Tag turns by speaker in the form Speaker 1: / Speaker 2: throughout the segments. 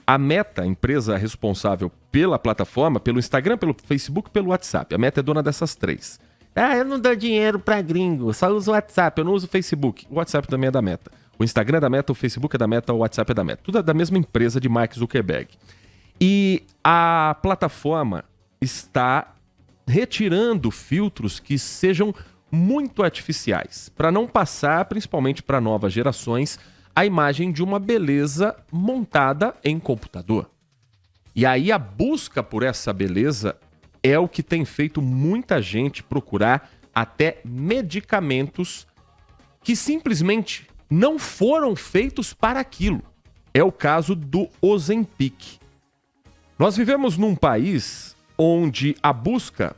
Speaker 1: A Meta, a empresa responsável pela plataforma, pelo Instagram, pelo Facebook, pelo WhatsApp. A Meta é dona dessas três. Eu não dou dinheiro pra gringo, só uso o WhatsApp, eu não uso o Facebook. O WhatsApp também é da Meta. O Instagram é da Meta, o Facebook é da Meta, o WhatsApp é da Meta. Tudo é da mesma empresa de Mark Zuckerberg. E a plataforma está retirando filtros que sejam muito artificiais, para não passar, principalmente para novas gerações, a imagem de uma beleza montada em computador. E aí a busca por essa beleza é o que tem feito muita gente procurar até medicamentos que simplesmente não foram feitos para aquilo. É o caso do Ozempic. Nós vivemos num país onde a busca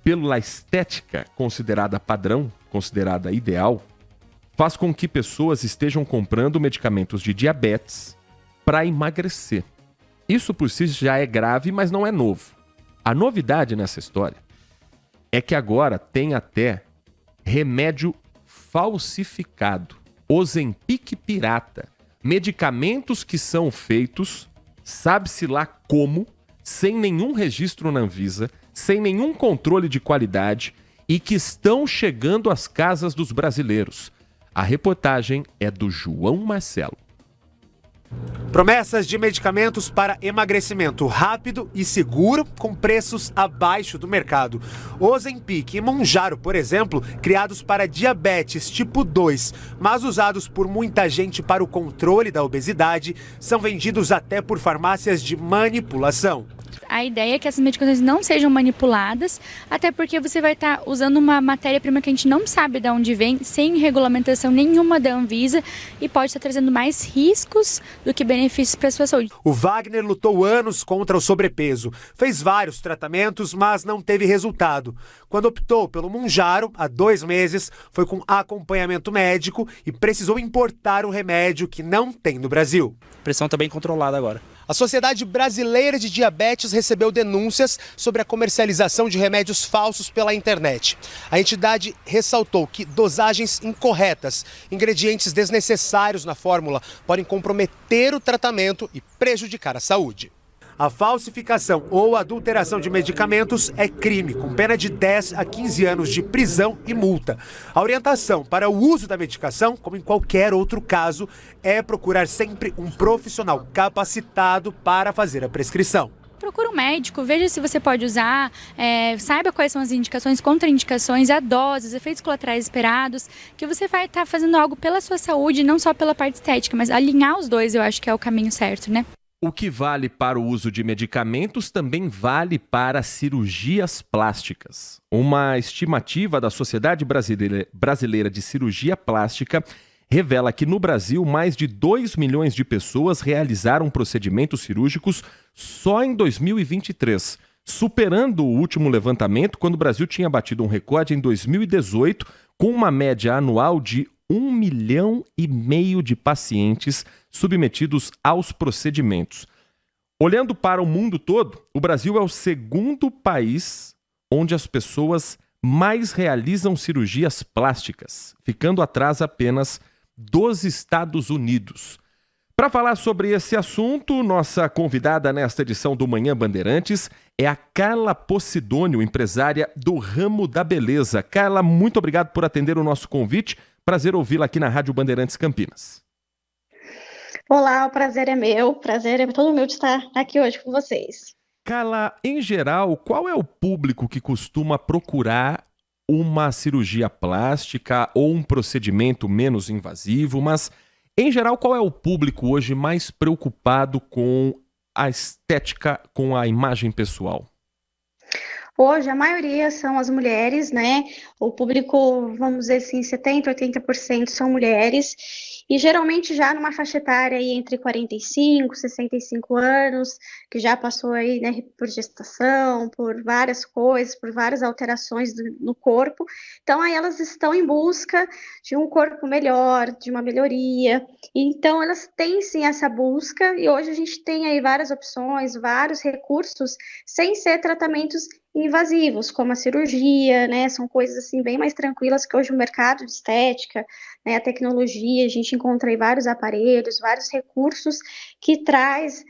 Speaker 1: pela estética considerada padrão, considerada ideal, faz com que pessoas estejam comprando medicamentos de diabetes para emagrecer. Isso por si já é grave, mas não é novo. A novidade nessa história é que agora tem até remédio falsificado, Ozempic pirata, medicamentos que são feitos, sabe-se lá como, sem nenhum registro na Anvisa, sem nenhum controle de qualidade e que estão chegando às casas dos brasileiros. A reportagem é do João Marcelo.
Speaker 2: Promessas de medicamentos para emagrecimento rápido e seguro com preços abaixo do mercado. Ozempic e Mounjaro, por exemplo, criados para diabetes tipo 2, mas usados por muita gente para o controle da obesidade, são vendidos até por farmácias de manipulação.
Speaker 3: A ideia é que essas medicações não sejam manipuladas, até porque você vai estar usando uma matéria-prima que a gente não sabe de onde vem, sem regulamentação nenhuma da Anvisa, e pode estar trazendo mais riscos do que benefícios para a sua saúde.
Speaker 2: O Wagner lutou anos contra o sobrepeso, fez vários tratamentos, mas não teve resultado. Quando optou pelo Mounjaro, há 2 meses, foi com acompanhamento médico e precisou importar o remédio que não tem no Brasil.
Speaker 4: A pressão está bem controlada agora.
Speaker 2: A Sociedade Brasileira de Diabetes recebeu denúncias sobre a comercialização de remédios falsos pela internet. A entidade ressaltou que dosagens incorretas, ingredientes desnecessários na fórmula podem comprometer o tratamento e prejudicar a saúde. A falsificação ou adulteração de medicamentos é crime, com pena de 10 a 15 anos de prisão e multa. A orientação para o uso da medicação, como em qualquer outro caso, é procurar sempre um profissional capacitado para fazer a prescrição.
Speaker 3: Procura um médico, veja se você pode usar, saiba quais são as indicações, contraindicações, a dose, os efeitos colaterais esperados, que você vai estar fazendo algo pela sua saúde, não só pela parte estética, mas alinhar os dois eu acho que é o caminho certo, né?
Speaker 1: O que vale para o uso de medicamentos também vale para cirurgias plásticas. Uma estimativa da Sociedade Brasileira de Cirurgia Plástica revela que no Brasil mais de 2 milhões de pessoas realizaram procedimentos cirúrgicos só em 2023, superando o último levantamento, quando o Brasil tinha batido um recorde em 2018, com uma média anual de 1,5 milhão de pacientes submetidos aos procedimentos. Olhando para o mundo todo, o Brasil é o segundo país onde as pessoas mais realizam cirurgias plásticas, ficando atrás apenas dos Estados Unidos. Para falar sobre esse assunto, nossa convidada nesta edição do Manhã Bandeirantes é a Carla Posidônio, empresária do ramo da beleza. Carla, muito obrigado por atender o nosso convite. Prazer ouvi-la aqui na Rádio Bandeirantes Campinas.
Speaker 5: Olá, o prazer é meu, prazer é todo meu de estar aqui hoje com vocês.
Speaker 1: Carla, em geral, qual é o público que costuma procurar uma cirurgia plástica ou um procedimento menos invasivo, mas, em geral, qual é o público hoje mais preocupado com a estética, com a imagem pessoal?
Speaker 5: Hoje, a maioria são as mulheres, né? O público, vamos dizer assim, 70%, 80% são mulheres. E geralmente já numa faixa etária aí entre 45 e 65 anos, que já passou aí, né, por gestação, por várias coisas, por várias alterações no corpo. Então aí elas estão em busca de um corpo melhor, de uma melhoria. Então elas têm sim essa busca e hoje a gente tem aí várias opções, vários recursos, sem ser tratamentos invasivos, como a cirurgia, né? São coisas assim bem mais tranquilas que hoje o mercado de estética, né, a tecnologia, a gente encontra aí vários aparelhos, vários recursos que traz,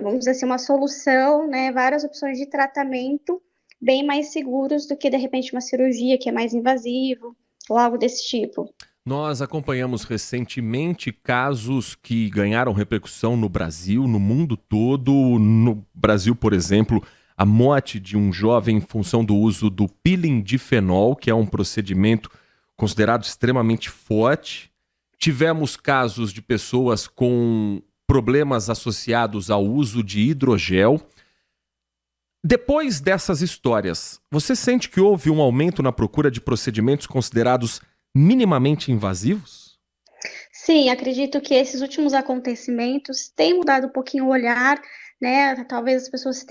Speaker 5: vamos dizer assim, uma solução, né? Várias opções de tratamento bem mais seguros do que, de repente, uma cirurgia que é mais invasivo ou algo desse tipo.
Speaker 1: Nós acompanhamos recentemente casos que ganharam repercussão no Brasil, no mundo todo. No Brasil, por exemplo, a morte de um jovem em função do uso do peeling de fenol, que é um procedimento considerado extremamente forte. Tivemos casos de pessoas com problemas associados ao uso de hidrogel. Depois dessas histórias, você sente que houve um aumento na procura de procedimentos considerados minimamente invasivos?
Speaker 5: Sim, acredito que esses últimos acontecimentos têm mudado um pouquinho o olhar, né? Talvez as pessoas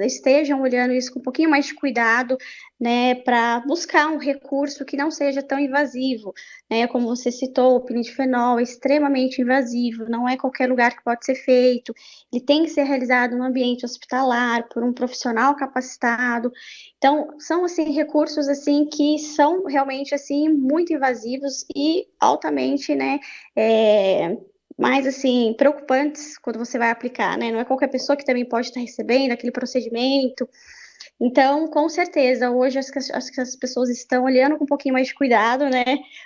Speaker 5: estejam olhando isso com um pouquinho mais de cuidado, né? Para buscar um recurso que não seja tão invasivo, né? Como você citou, o pinidifenol é extremamente invasivo, não é qualquer lugar que pode ser feito. Ele tem que ser realizado no ambiente hospitalar por um profissional capacitado. Então, são assim recursos assim que são realmente assim muito invasivos e altamente, né, mais assim preocupantes quando você vai aplicar, né? Não é qualquer pessoa que também pode estar recebendo aquele procedimento. Então, com certeza, hoje acho que as pessoas estão olhando com um pouquinho mais de cuidado, né?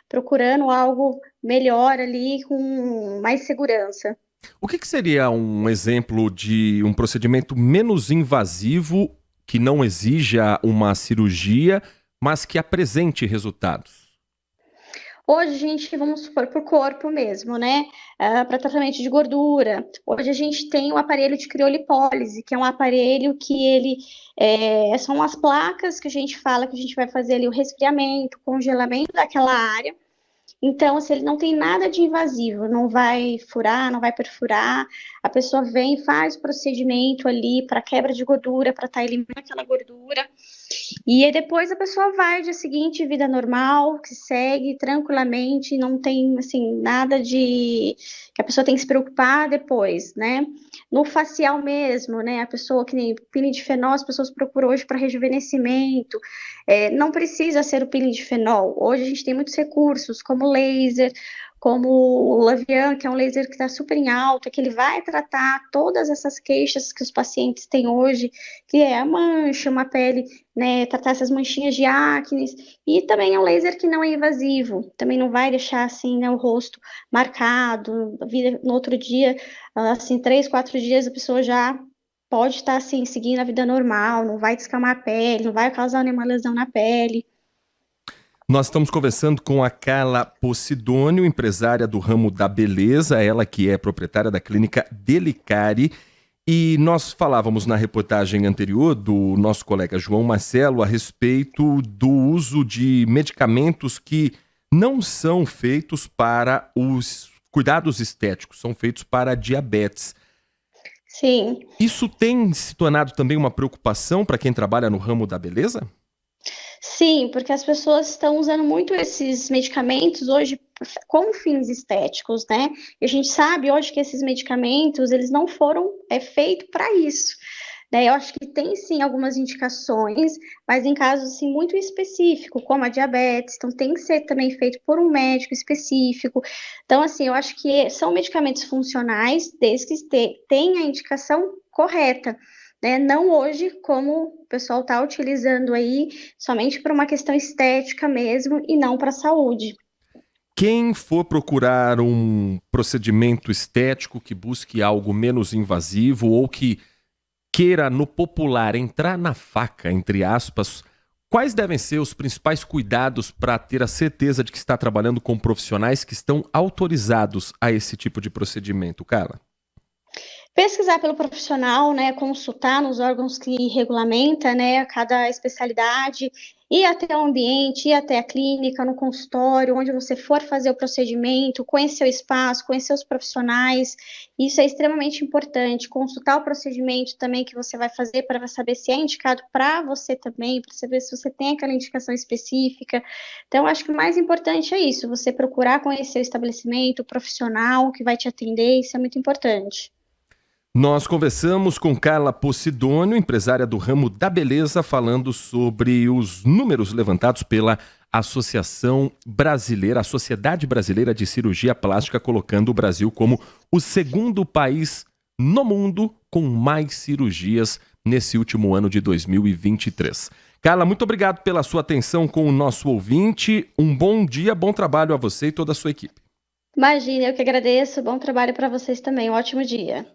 Speaker 5: Procurando algo melhor ali, com mais segurança.
Speaker 1: O que seria um exemplo de um procedimento menos invasivo que não exija uma cirurgia, mas que apresente resultados?
Speaker 5: Hoje a gente, vamos supor, para o corpo mesmo, né? Para tratamento de gordura. Hoje a gente tem o aparelho de criolipólise, que é um aparelho que ele são as placas que a gente fala que a gente vai fazer ali o resfriamento, congelamento daquela área. Então, se ele não tem nada de invasivo, não vai furar, não vai perfurar, a pessoa vem e faz o procedimento ali para quebra de gordura, para estar eliminando aquela gordura. E aí depois a pessoa vai dia seguinte, vida normal, que segue tranquilamente, não tem assim nada de que a pessoa tem que se preocupar depois, né? No facial mesmo, né? A pessoa que nem pinidifenol, as pessoas procuram hoje para rejuvenescimento. Não precisa ser o pinidifenol. Hoje a gente tem muitos recursos, como laser, como o Lavian, que é um laser que está super em alta, que ele vai tratar todas essas queixas que os pacientes têm hoje, que é a mancha, uma pele, né, tratar essas manchinhas de acne, e também é um laser que não é invasivo, também não vai deixar, assim, né, o rosto marcado, no outro dia, assim, 3, 4 dias a pessoa já pode estar, assim, seguindo a vida normal, não vai descamar a pele, não vai causar nenhuma lesão na pele.
Speaker 1: Nós estamos conversando com a Carla Posidônio, empresária do ramo da beleza, ela que é proprietária da clínica Delicare. E nós falávamos na reportagem anterior do nosso colega João Marcelo a respeito do uso de medicamentos que não são feitos para os cuidados estéticos, são feitos para diabetes.
Speaker 5: Sim.
Speaker 1: Isso tem se tornado também uma preocupação para quem trabalha no ramo da beleza?
Speaker 5: Sim, porque as pessoas estão usando muito esses medicamentos hoje com fins estéticos, né? E a gente sabe hoje que esses medicamentos, eles não foram feitos para isso. Né? Eu acho que tem sim algumas indicações, mas em casos assim, muito específicos, como a diabetes, então tem que ser também feito por um médico específico. Então, assim, eu acho que são medicamentos funcionais, desde que tenha a indicação correta. Né? Não hoje, como o pessoal está utilizando aí, somente por uma questão estética mesmo e não para a saúde.
Speaker 1: Quem for procurar um procedimento estético que busque algo menos invasivo ou que queira, no popular, entrar na faca, entre aspas, quais devem ser os principais cuidados para ter a certeza de que está trabalhando com profissionais que estão autorizados a esse tipo de procedimento, Carla?
Speaker 5: Pesquisar pelo profissional, né, consultar nos órgãos que regulamenta, né, cada especialidade, ir até o ambiente, ir até a clínica, no consultório, onde você for fazer o procedimento, conhecer o espaço, conhecer os profissionais, isso é extremamente importante, consultar o procedimento também que você vai fazer para saber se é indicado para você também, para saber se você tem aquela indicação específica. Então, acho que o mais importante é isso, você procurar conhecer o estabelecimento, o profissional que vai te atender, isso é muito importante.
Speaker 1: Nós conversamos com Carla Posidônio, empresária do ramo da beleza, falando sobre os números levantados pela Associação Brasileira, a Sociedade Brasileira de Cirurgia Plástica, colocando o Brasil como o segundo país no mundo com mais cirurgias nesse último ano de 2023. Carla, muito obrigado pela sua atenção com o nosso ouvinte. Um bom dia, bom trabalho a você e toda a sua equipe.
Speaker 5: Imagina, eu que agradeço. Bom trabalho para vocês também. Um ótimo dia.